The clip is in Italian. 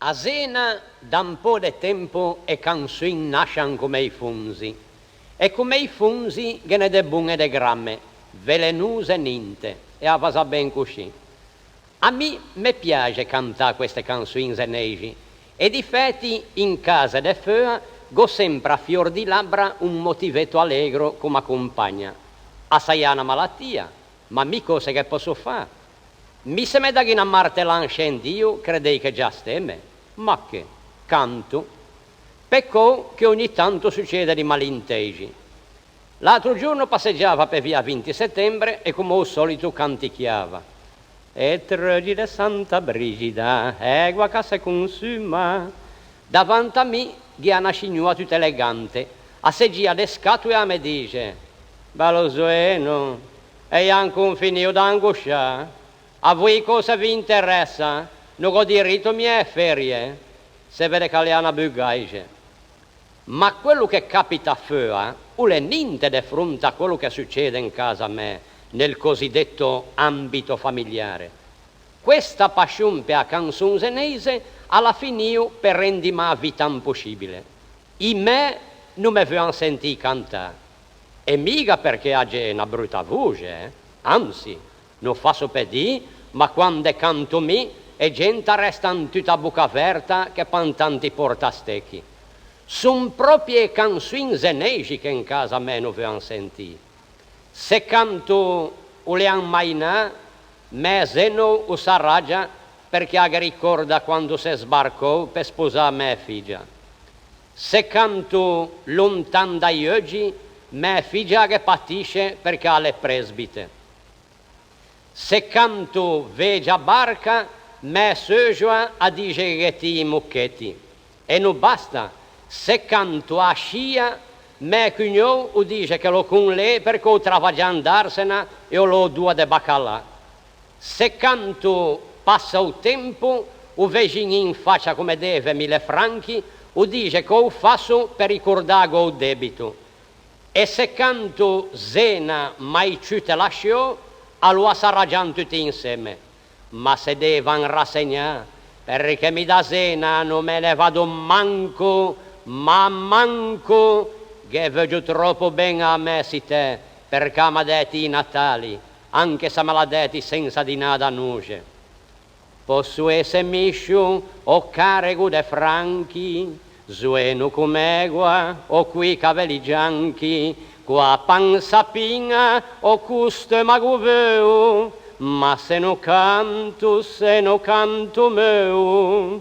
A Zena da un po' di tempo e canzoni nasciano come i funzi. E come i funzi che ne de buone e de gramme, velenose niente, e a va ben così. A me piace cantare queste canzoni zenesi, e difatti in casa de fea go sempre a fior di labbra un motivetto allegro come accompagna. Assai una malattia, ma mi cose che posso fare? Mi se me da che una martellan scendio, credei che già stemme. Ma che? Canto. Peccò che ogni tanto succede di malintesi. L'altro giorno passeggiava per via 20 settembre e come al solito canticchiava. E tregi de Santa Brigida, egua che si consuma. Davanti a me, che è una signora tutta elegante, asseggia le scatole e mi dice: bello Zueno, e anche un finito d'angoscia? A voi cosa vi interessa? Non ho diritto mie ferie? Se vede che le ha una bugaige. Ma quello che capita a fea non è niente di fronte a quello che succede in casa a me, nel cosiddetto ambito familiare. Questa passione per la canzone zenese alla finito per rendere la vita impossibile. In me non mi vogliono sentire cantare. E mica perché ha una brutta voce, anzi, non faccio per dire, ma quando canto me, e gente resta tutta a bocca aperta che pantanti portastecchi. Sono proprio canzoni zenesi che in casa a me non vogliono sentire. Se canto o le mainà, me zeno o s'arraggia perché ricorda quando si sbarcò per sposare mia figlia. Se canto lontano dai oggi, mia figlia che patisce perché ha le presbite. Se canto vegia barca, me soggia a dice che ti mucchetti. E non basta. Se canto a scia, me cugnò o dice che lo con lei perché ho travagliato andarsene e ho lo due de baccalà. Se canto passa il tempo, o vecino in faccia come deve 1000 franchi, o dice che ho fatto per ricordare il debito. E se canto zena mai ci te lasciò, allora s'arrangiano tutti insieme. Ma se devono rassegnare, perché mi da zena non me ne vado manco, ma manco, che vedo troppo bene a me si te, perché mi ha detto i Natali, anche se me l'ha detto senza di nada nuce. Posso essere miscio o carico de franchi, Zueno come egua o qui capelli gianchi, qua panza pina o custo maguveu, ma se no canto meu.